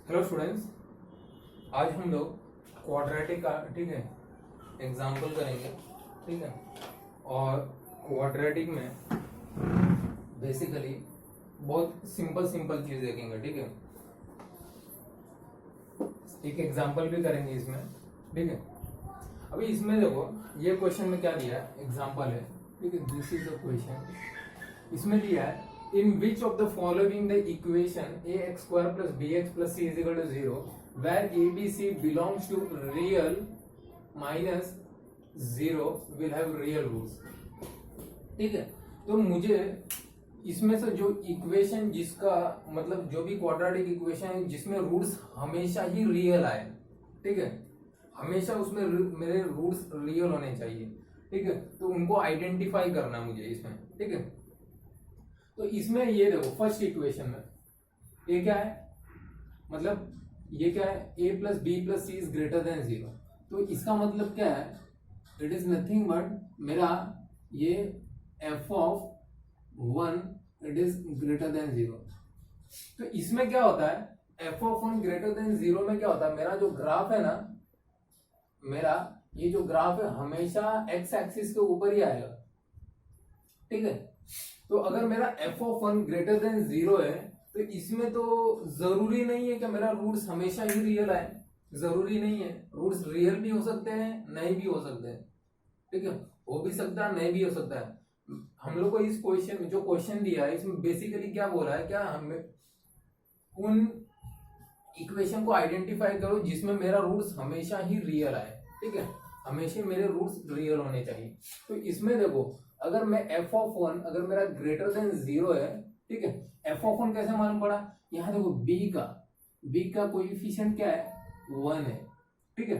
Hello students, आज हम लोग क्वाड्रेटिक का ठीक है एग्जाम्पल करेंगे। ठीक है, और क्वाड्रेटिक में बेसिकली बहुत सिंपल सिंपल चीज देखेंगे। ठीक है, एक एग्जाम्पल भी करेंगे इसमें। ठीक है, अभी इसमें देखो ये क्वेश्चन में क्या दिया है, एग्जाम्पल है। ठीक है, दिस इज द क्वेश्चन। इसमें दिया है in which of the following the equation ax square plus bx plus c is equal to 0 where abc belongs to real minus 0 will have real roots। ठीक है, तो मुझे इसमें से जो इक्वेशन जिसका मतलब जो भी क्वाड्रेटिक इक्वेशन है जिसमें रूट्स हमेशा ही रियल आए, ठीक है, हमेशा उसमें मेरे रूट्स रियल होने चाहिए। ठीक है, तो उनको आइडेंटिफाई करना मुझे इसमें। ठीक है, तो इसमें ये देखो फर्स्ट इक्वेशन में ये क्या है, मतलब ये क्या है, a plus B plus C is greater than 0। तो इसका मतलब क्या है, इट इज नथिंग बट मेरा ये f of 1 it is greater than 0। तो इसमें क्या होता है, f ऑफ 1 ग्रेटर देन 0 में क्या होता है, मेरा जो ग्राफ है ना, मेरा ये जो ग्राफ है हमेशा x एक्सिस के ऊपर ही आएगा। ठीक है, तो अगर मेरा f ऑफ 1 ग्रेटर देन 0 है तो इसमें तो जरूरी नहीं है कि मेरा रूट्स हमेशा ही रियल आए। जरूरी नहीं है, रूट्स रियल भी हो सकते हैं, नहीं भी हो सकते हैं। ठीक है, हो भी सकता है, नहीं भी हो सकता है। हम लोग को इस क्वेश्चन में जो क्वेश्चन दिया है इसमें बेसिकली क्या बोला है, क्या हमें उन इक्वेशन को आइडेंटिफाई करो जिसमें मेरा रूट्स हमेशा ही रियल आए। ठीक है, हमेशा मेरे रूट्स रियल होने चाहिए। तो इसमें देखो अगर मैं f ऑफ 1 अगर मेरा ग्रेटर देन 0 है, ठीक है, f ऑफ 1 कैसे मालूम पड़ा, यहाँ देखो b का कोएफिशिएंट क्या है, 1 है। ठीक है,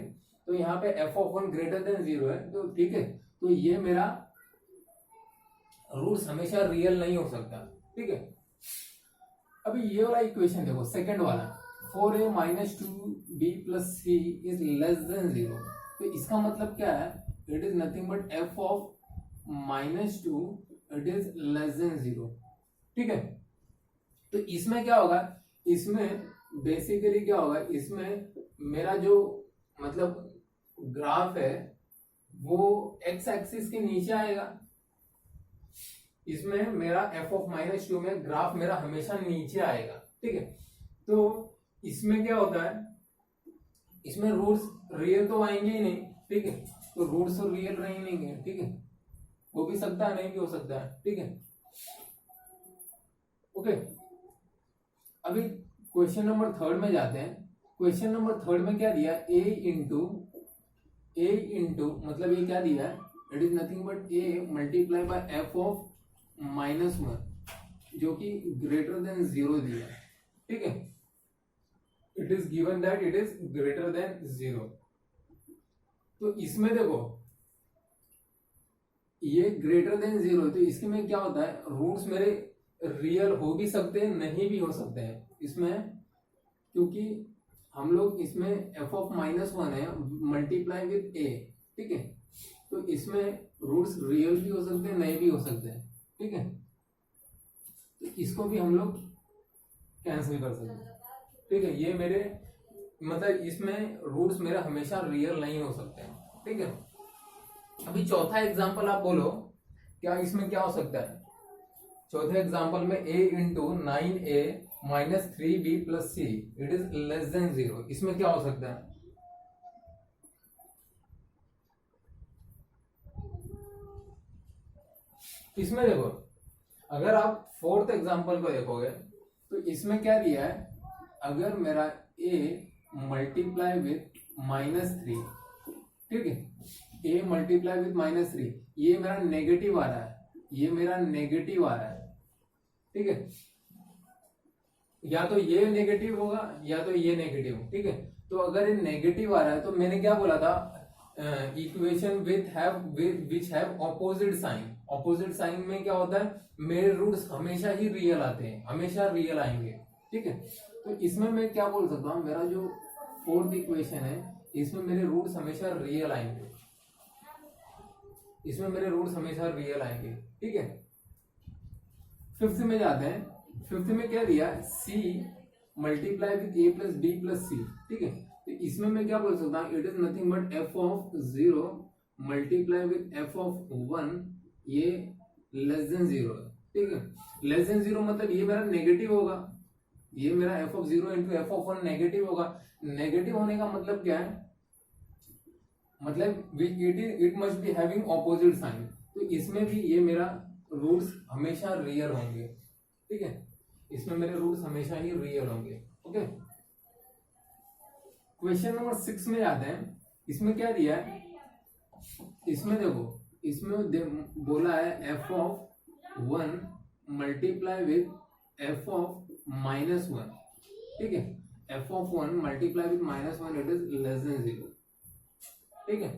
तो यहाँ पे f ऑफ 1 ग्रेटर देन 0 है, तो ठीक है, तो ये मेरा रूट्स हमेशा रियल नहीं हो सकता। ठीक है, अभी ये वाला इक्वेशन देखो सेकंड वाला, 4a minus 2b plus c is less than 0। तो इसका मतलब क्या है, it is nothing but f of -2 it is less than 0। ठीक है, तो इसमें क्या होगा, इसमें बेसिकली क्या होगा, इसमें मेरा जो मतलब ग्राफ है वो x एक्सिस के नीचे आएगा। इसमें मेरा f ऑफ -2 में ग्राफ मेरा हमेशा नीचे आएगा। ठीक है, तो इसमें क्या होता है, इसमें रूट्स रियल तो आएंगे ही नहीं। ठीक है, तो रूट्स तो रियल रहेंगे। ठीक है, हो भी सकता है, नहीं भी हो सकता है। ठीक है, ओके, अभी क्वेश्चन नंबर 3 में जाते हैं। क्वेश्चन नंबर 3 में क्या दिया, a इंटू मतलब ये क्या दिया है, it is nothing but a multiply by f of -1 जो कि ग्रेटर देन 0 दिया है। ठीक है, it is given that it is greater than 0। तो इसमें देखो ये ग्रेटर देन 0, तो इसके में क्या होता है, रूट्स मेरे रियल हो भी सकते हैं, नहीं भी हो सकते हैं इसमें, क्योंकि हम लोग इसमें f ऑफ -1 है मल्टीप्लाई विद a। ठीक है, तो इसमें रूट्स रियल भी हो सकते हैं, नहीं भी हो सकते हैं। ठीक है, तो इसको भी हम लोग कैंसिल कर सकते हैं। ठीक है, ये मेरे मतलब इसमें रूट्स मेरा हमेशा रियल नहीं हो सकते हैं। ठीक है, अभी चौथा एग्जांपल आप बोलो क्या इसमें क्या हो सकता है। चौथे एग्जांपल में a into 9a minus 3b plus c it is less than 0। इसमें क्या हो सकता है, इसमें देखो अगर आप फोर्थ एग्जांपल को देखोगे तो इसमें क्या दिया है, अगर मेरा a मल्टीप्लाई विथ -3, ठीक है, a मल्टीप्लाई विथ -3, ये मेरा नेगेटिव आ रहा है, ये मेरा नेगेटिव आ रहा है। ठीक है, या तो ये नेगेटिव होगा या तो ये नेगेटिव। ठीक है, तो अगर ये नेगेटिव आ रहा है तो मैंने क्या बोला था, equation which have opposite sign. Opposite sign में क्या होता है, मेरे रूट्स हमेशा ही रियल आते हैं, हमेशा रियल आएंगे। ठीक है, तो इसमें मैं क्या बोल सकता हूँ, मेरा जो फोर्थ इक्वेशन है इसमें मेरे रूट्स हमेशा रियल आएंगे, इसमें मेरे रूट्स हमेशा रियल आएंगे। ठीक है, फिफ्थ में जाते हैं। फिफ्थ में क्या दिया, c multiply with A plus B plus C, ठीक है। तो इसमें मैं क्या बोल सकता हूँ, it is nothing but F of 0 multiply with F of 1, ये लेस देन 0 है, ठीक है। लेस देन 0 मतलब ये मेरा नेगेटिव होगा, ये मेरा F of 0 into F of 1 negative होगा। नेगेटिव होने का मतलब क्या है, मतलब it must be having opposite sign. तो इसमें भी ये मेरा रूट्स हमेशा रियल होंगे, ठीक है। इसमें मेरे रूट्स हमेशा ही रियल होंगे, ओके। क्वेश्चन नंबर 6 में आते हैं। इसमें क्या दिया है, इसमें देखो, इसमें बोला है F of 1 multiply with F of -1, ठीक है। F of 1 multiply with -1 it is less than 0, ठीक है।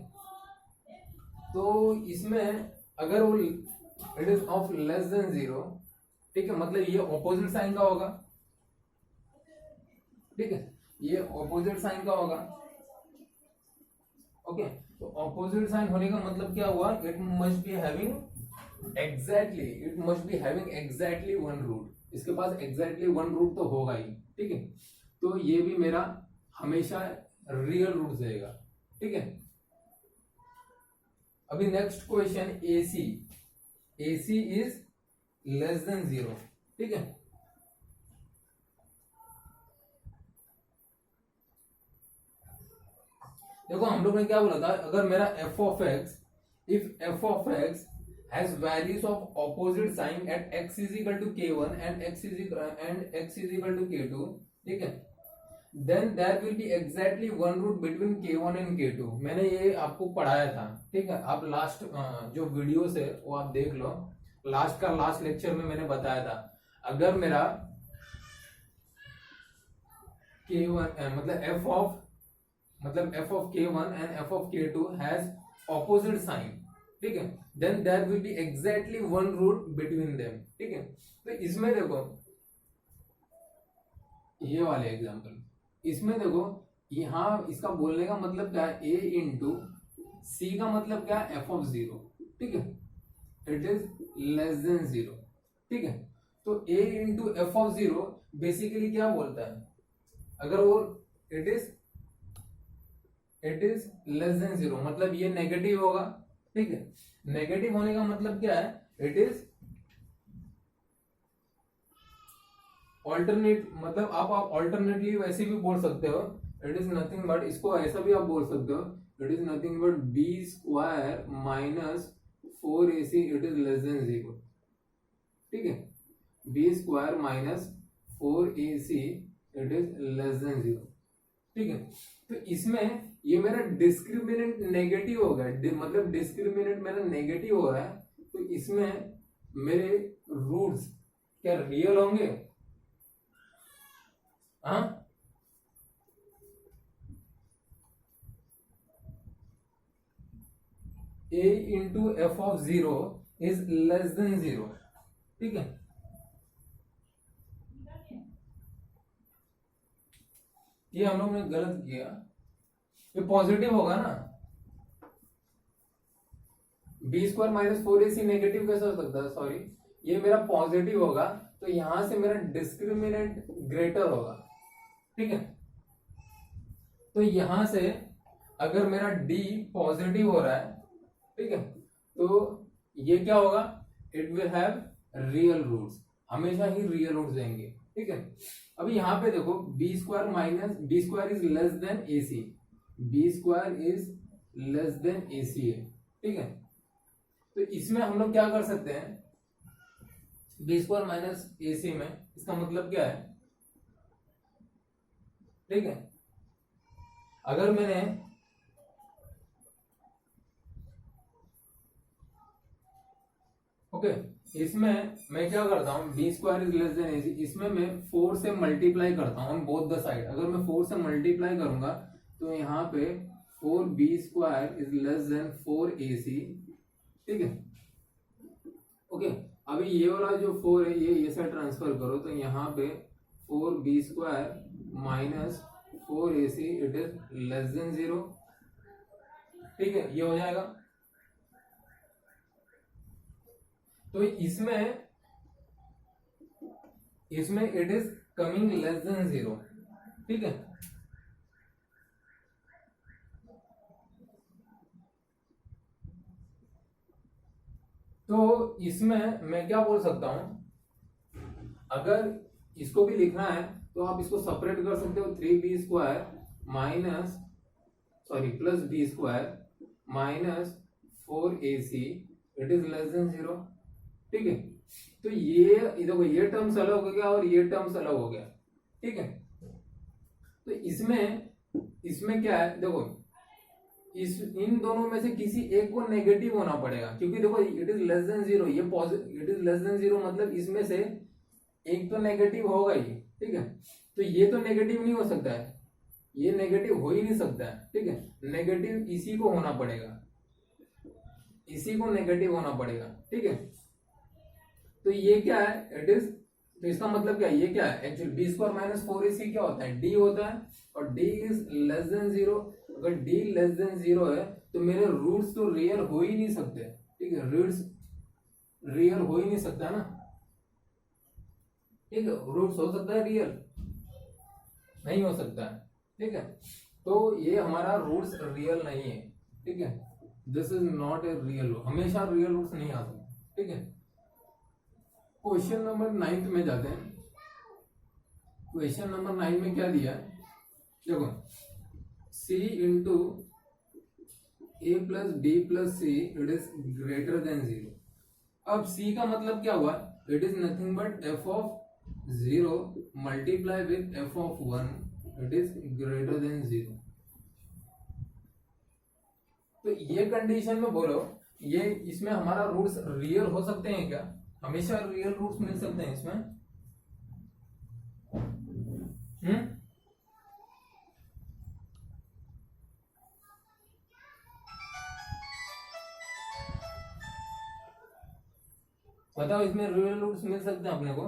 तो इसमें अगर वो it is of less than 0, ठीक है, मतलब ये ऑपोजिट साइन का होगा, ठीक है, ये ऑपोजिट साइन का होगा, ओके। तो ऑपोजिट साइन होने का मतलब क्या हुआ, it must be having exactly one root, इसके पास एग्जैक्टली वन रूट तो होगा ही, ठीक है। तो ये भी मेरा हमेशा रियल रूट देगा, ठीक है। अभी next question AC is less than 0, ठीक है। देखो हम लोग ने क्या बोला था, अगर मेरा f of x, if f of x has values of opposite sign at x is equal to k1 and x is equal to k2, ठीक है, then there will be exactly one root between k1 and k2। मैंने ये आपको पढ़ाया था, ठीक है। आप लास्ट जो वीडियोस है वो आप देख लो, लास्ट लेक्चर में मैंने बताया था, अगर मेरा k1 मतलब f of k1 and f of k2 has opposite sign, ठीक है, then there will be exactly one root between them, ठीक है। तो इसमें देखो, ये वाले एग्जांपल, इसमें देखो, यहां इसका बोलने का मतलब क्या है, a इंटू सी का मतलब क्या है, f of 0, ठीक है, इट इज लेस देन 0, ठीक है। तो a into F of 0 basically क्या बोलता है, अगर वो इट इज लेस देन 0 मतलब ये नेगेटिव होगा, ठीक है। नेगेटिव होने का मतलब क्या है, इट इज ऑल्टरनेट, मतलब आप ऑल्टरनेटली वैसे भी बोल सकते हो, इट इज नथिंग बट, इसको ऐसा भी आप बोल सकते हो, it is nothing but B square minus 4ac it is less than 0, ठीक है। B square minus 4ac it is less than 0, ठीक है। तो इसमें ये मेरा डिस्क्रिमिनेंट नेगेटिव होगा, मतलब डिस्क्रिमिनेंट मेरा नेगेटिव हो रहा है, तो इसमें मेरे रूट्स क्या रियल होंगे, हाँ। a into F of 0 is less than 0, ठीक है। ये हम लोग ने गलत किया, ये पॉजिटिव होगा ना, B square minus 4ac negative कैसे हो सकता है, सॉरी, ये मेरा पॉजिटिव होगा, तो यहां से मेरा डिस्क्रिमिनेंट ग्रेटर होगा, ठीक है। तो यहां से अगर मेरा d पॉजिटिव हो रहा है, ठीक है, तो ये क्या होगा, it will have real roots, हमेशा ही रियल रूट्स देंगे, ठीक है। अभी यहां पे देखो, B square is less than ac, B square is less than ac है, ठीक है। तो इसमें हम लोग क्या कर सकते हैं, बी स्क्वायर माइनस ac में इसका मतलब क्या है, ठीक है। अगर मैंने ओके, इसमें मैं क्या करता हूं, B square is less than ac, इसमें मैं 4 से मल्टीप्लाई करता हूं ऑन बोथ द साइड। अगर मैं 4 से मल्टीप्लाई करूंगा तो यहाँ पे 4b square is less then 4ac, ठीक है, ओके। अभी ये वाला जो 4 है ये साइड ट्रांसफर करो, तो यहाँ पे 4b square minus 4ac it is less than 0, ठीक है, ये हो जाएगा। तो इसमें इसमें it is coming less than 0, ठीक है। तो इसमें मैं क्या बोल सकता हूं, अगर इसको भी लिखना है तो आप इसको सेपरेट कर सकते हो, 3b² minus plus b² minus 4ac it is less than 0, ठीक है। तो ये देखो, ये टर्म्स अलग हो गया और ये टर्म्स अलग हो गया, ठीक है। तो इसमें क्या है, देखो इन दोनों में से किसी एक को नेगेटिव होना पड़ेगा, क्योंकि देखो इट इज लेस देन 0, ये positive, it is less than 0 मतलब इसमें से एक तो नेगेटिव होगा ही, ठीक है। तो ये तो नेगेटिव नहीं हो सकता है, ये नेगेटिव हो ही नहीं सकता है, ठीक है। नेगेटिव इसी को होना पड़ेगा, इसी को नेगेटिव होना पड़ेगा, ठीक है। तो ये क्या है, इट इज, तो इसका मतलब क्या है, ये क्या है एक्चुअली, b² माइनस 4ac क्या होता है, d होता है, और d इज लेस देन 0। अगर d लेस देन 0 है तो मेरे रूट्स तो रियल हो ही नहीं सकते, ठीक है, रूट्स रियल हो ही नहीं सकता ना, ठीक है। रूट्स हो सकता है रियल, नहीं हो सकता है, ठीक है। तो ये हमारा रूट्स रियल नहीं है, ठीक है, this is not a real, हमेशा रियल रूट्स नहीं आ सकते, ठीक है। क्वेश्चन नंबर 9 में जाते हैं। क्वेश्चन नंबर 9 में क्या दिया है, देखो c into a plus b plus c it is greater than 0। अब c का मतलब क्या हुआ, it is nothing but f of 0 multiply with f of 1 it is greater than 0। तो ये कंडीशन में बोलो, ये इसमें हमारा रूट्स रियल हो सकते हैं क्या, हमेशा रियल रूट्स मिल सकते हैं इसमें, बताओ इसमें रियल रूट्स मिल सकते हैं अपने को,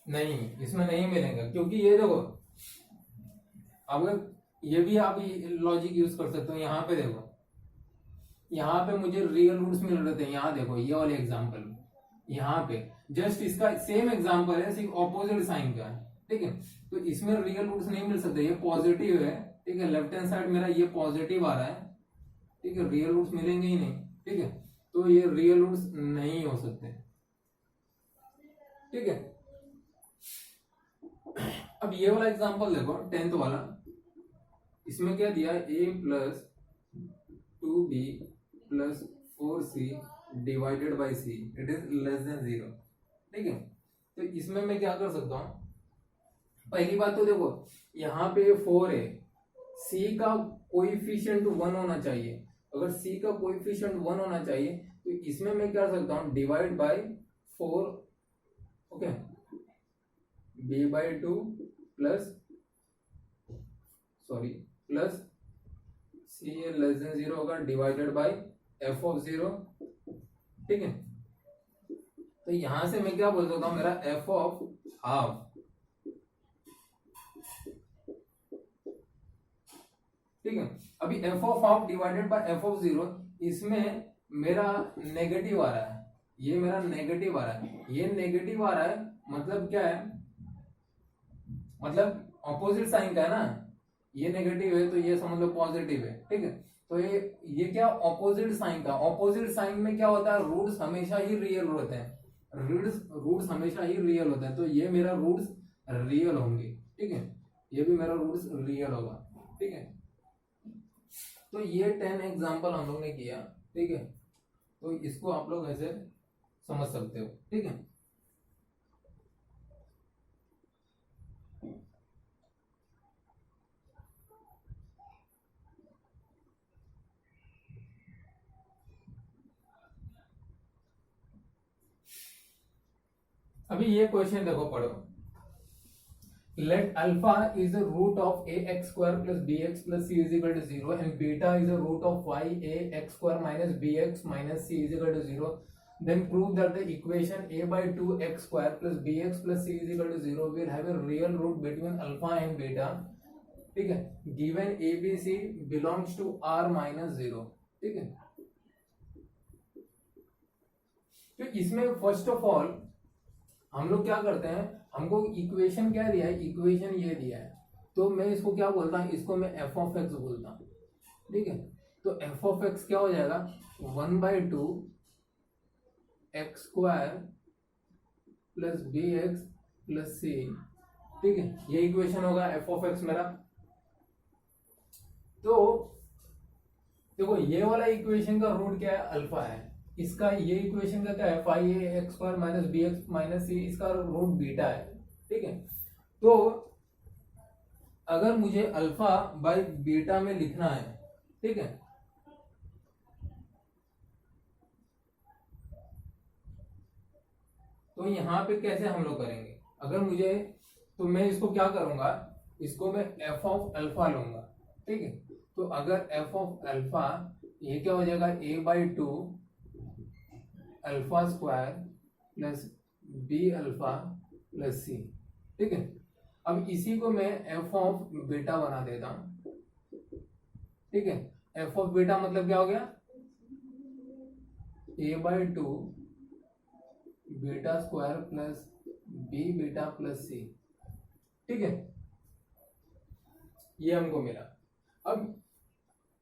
नहीं, इसमें नहीं मिलेंगे, क्योंकि ये देखो, अगर ये भी आप लॉजिक यूज कर सकते हो, यहाँ पे देखो, यहाँ पे मुझे रियल रूट्स मिल रहे थे, यहाँ देखो ये वाले एग्जांपल, यहाँ पे जस्ट इसका सेम एग्जांपल है, सिर्फ ऑपोजिट साइन का है, ठीक है। तो इसमें रियल रूट्स नहीं मिल सकते, ये पॉजिटिव है, ठीक है, लेफ्ट हैंड साइड मेरा ये पॉजिटिव आ रहा है, ठीक है, रियल रूट्स मिलेंगे ही नहीं, ठीक है। तो ये रियल रूट्स नहीं हो सकते, ठीक है। अब ये वाला एग्जांपल देखो 10th वाला, इसमें क्या दिया, a plus 2b plus 4c divided by c it is less than 0, ठीक है। तो इसमें मैं क्या कर सकता हूं, पहली बात तो देखो यहाँ पे 4 है, c का कोएफिशिएंट 1 होना चाहिए, अगर c का कोएफिशिएंट 1 होना चाहिए तो इसमें मैं क्या कर सकता हूं, divide by 4, okay, b/2 plus c less than 0 होगा, डिवाइडेड बाय f ऑफ 0, ठीक है। तो यहां से मैं क्या बोल सकता हूं, मेरा f ऑफ हाफ, ठीक है। अभी f of half divided by f of 0, इसमें मेरा नेगेटिव आ रहा है, ये मेरा नेगेटिव आ रहा है, ये नेगेटिव आ रहा है, मतलब क्या है, मतलब ऑपोजिट साइन का है ना, ये नेगेटिव है तो ये समझ लो पॉजिटिव है, ठीक है। तो ये क्या, ऑपोजिट साइन का, ऑपोजिट साइन में क्या होता है, रूट्स हमेशा ही रियल होते हैं, रूट्स हमेशा ही रियल होते हैं, तो ये मेरा रूट्स रियल होंगे, ठीक है, ये भी मेरा रूट्स रियल होगा, ठीक है। तो ये 10 एग्जांपल हम लोग ने किया, ठीक है। तो इसको आप लोग ऐसे समझ सकते हो, ठीक है। अभी ये क्वेश्चन देखो, पढ़ो, let alpha is the root of ax square plus bx plus c is equal to 0 and beta is the root of y a x square minus bx minus c is equal to 0, then prove that the equation a by 2 x square plus bx plus c is equal to 0 will have a real root between alpha and beta, ठीक है, given abc belongs to r minus 0, ठीक है। तो इसमें first of all हम लोग क्या करते हैं, हमको इक्वेशन क्या दिया है, इक्वेशन ये दिया है, तो मैं इसको क्या बोलता हूँ, इसको मैं एफ ऑफ एक्स बोलता हूँ, ठीक है। तो एफ ऑफ एक्स क्या हो जाएगा, 1/2 X square plus B X plus C, ठीक है, ये इक्वेशन होगा एफ ऑफ एक्स मेरा। तो देखो ये वाला इक्वेशन का रूट क्या है, अल्फा है, इसका ये इक्वेशन का क्या है, 5a(x² - bx - c), इसका रूट बीटा है, ठीक है। तो अगर मुझे अल्फा बाय बीटा में लिखना है, ठीक है, तो यहां पे कैसे हम लोग करेंगे, अगर मुझे, तो मैं इसको क्या करूंगा, इसको मैं एफ ऑफ अल्फा लूंगा, ठीक है। तो अगर एफ ऑफ अल्फा, ये क्या हो जाएगा, a/2 alpha square plus B alpha plus C, ठीक है। अब इसी को मैं एफ ऑफ बीटा बना देता हूं, ठीक है। एफ ऑफ बीटा मतलब क्या हो गया, a/2 beta square plus B beta plus C, ठीक है, ये हमको मिला। अब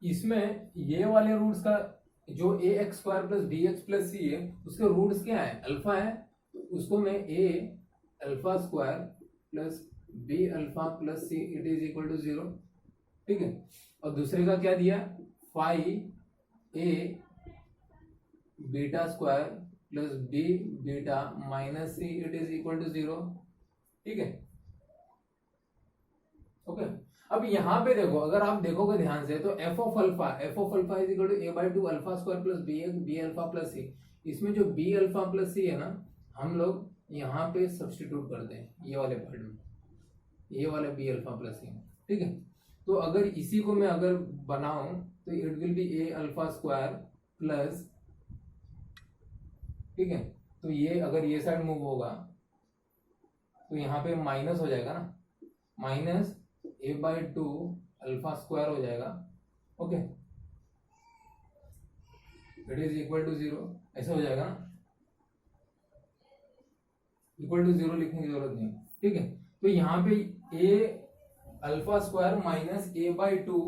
इसमें ये वाले रूट्स का जो ax² प्लस bx प्लस सी है, उसके रूट्स क्या है, अल्फा है, तो उसको मैं a alpha square plus b alpha plus C it is equal to 0, ठीक है। और दूसरे का क्या दिया, 5a beta square plus b beta minus C it is equal to 0, ठीक है, ओके। अब यहां पे देखो, अगर आप देखोगे ध्यान से, तो F of alpha is equal to a/2 alpha square plus B alpha plus C, इसमें जो बी अल्फा प्लस सी है ना, हम लोग यहाँ पे सब्सटीट्यूट करते हैं, ये वाले पार्ट में, ये वाला बी अल्फा प्लस सी, ठीक है। तो अगर इसी को मैं अगर बनाऊं, तो it will be a alpha square plus, ठीक है, तो ये अगर ये साइड मूव होगा तो यहाँ पे माइनस हो जाएगा ना, माइनस a/2 अल्फा स्क्वायर हो जाएगा, okay, it is equal to 0, ऐसा हो जाएगा ना, इक्वल टू 0 लिखने की जरूरत नहीं, ठीक है। तो यहाँ पे a alpha square minus a/2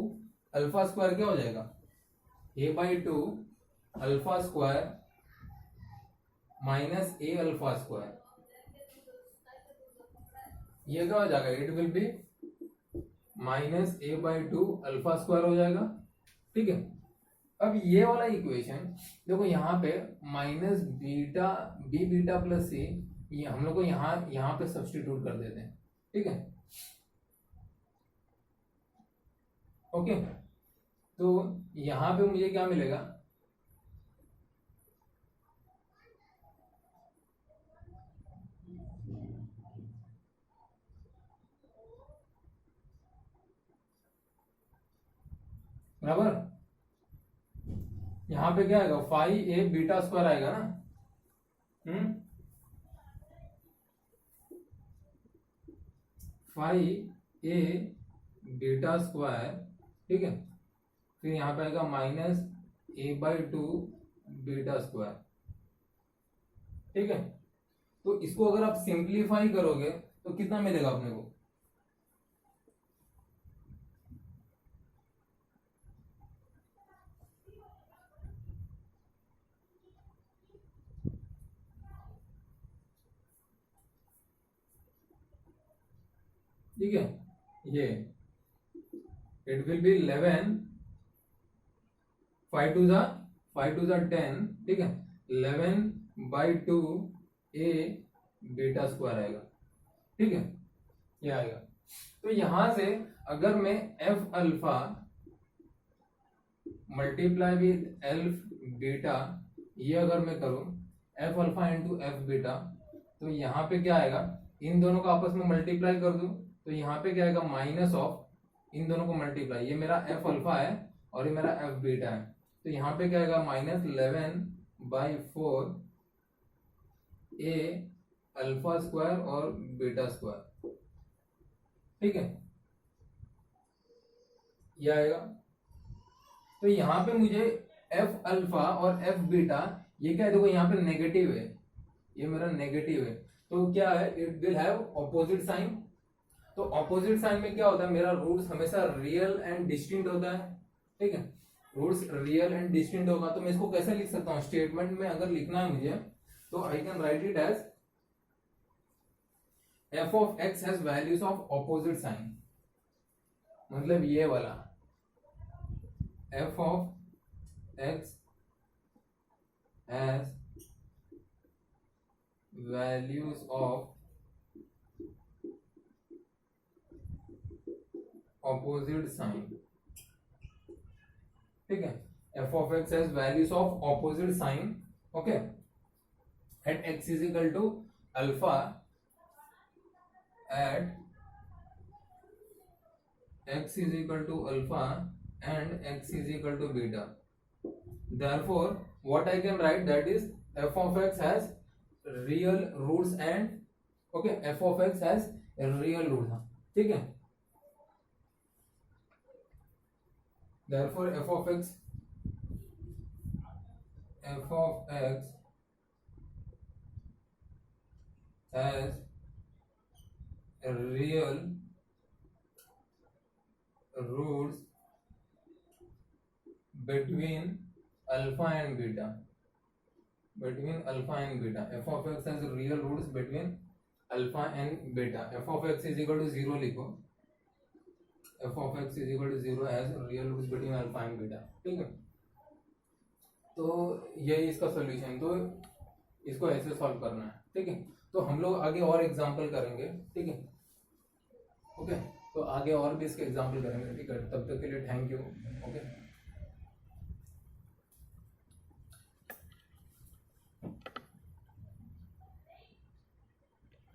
alpha square क्या हो जाएगा, a/2 alpha square minus a alpha square, ये क्या हो जाएगा, it will be minus a/2 alpha square हो जाएगा, ठीक है। अब ये वाला इक्वेशन देखो, यहाँ पे minus beta B beta plus C, ये हम लोग को यहाँ पे सब्स्टिट्यूट कर देते हैं, ठीक है, ओके। तो यहाँ पे मुझे क्या मिलेगा, बराबर, यहाँ पे क्या आएगा, 5a बीटा स्क्वायर आएगा ना, 5a बीटा स्क्वायर, ठीक है, फिर यहाँ पे आएगा माइनस a/2 बीटा स्क्वायर, ठीक है। तो इसको अगर आप सिंप्लीफाई करोगे तो कितना मिलेगा अपने को, ठीक है, ये इट विल बी 11, 5 2 10, ठीक है, 11/2 a बीटा स्क्वायर आएगा, ठीक है, ये आएगा। तो यहां से अगर मैं F alpha multiply with elf beta, ये अगर मैं करूं F alpha into F beta, तो यहाँ पे क्या आएगा, इन दोनों को आपस में मल्टीप्लाई कर दूं, तो यहाँ पे क्या आएगा, माइनस ऑफ इन दोनों को मल्टीप्लाई, ये मेरा एफ अल्फा है और ये मेरा एफ बीटा है, तो यहाँ पे क्या आएगा, माइनस 11/4 a अल्फा स्क्वायर और बीटा स्क्वायर, ठीक है, ये आएगा। तो यहाँ पे मुझे एफ अल्फा और एफ बीटा ये क्या है, देखो यहाँ पे नेगेटिव है, ये मेरा नेगेटिव है, तो क्या है, it will have opposite sign. तो ऑपोजिट साइन में क्या होता है, मेरा रूट्स हमेशा रियल एंड डिस्टिंक्ट होता है, ठीक है, रूट्स रियल एंड डिस्टिंक्ट होगा। तो मैं इसको कैसे लिख सकता हूँ, स्टेटमेंट में अगर लिखना है मुझे तो I can write it as f of x has values of opposite sign, मतलब ये वाला f of x has values of opposite sign, ठीक है, f of x has values of opposite sign, okay, at x is equal to alpha, at x is equal to alpha and x is equal to beta. Therefore what I can write, that is f of x has real roots and, okay, f of x has real roots, ठीक है, therefore f of x has real roots between alpha and beta, between alpha and beta, f of x has real roots between alpha and beta, f of x is equal to 0 लिखो, f of x is equal to 0 has real roots between alpha and beta, ठीक है। तो यही इसका solution, तो इसको ऐसे solve करना है, ठीक है। तो हम लोग आगे और एग्जांपल करेंगे, ठीक है, ओके, तो आगे और भी इसके एग्जांपल करेंगे, ठीक है। तब तक के लिए थैंक यू, ओके।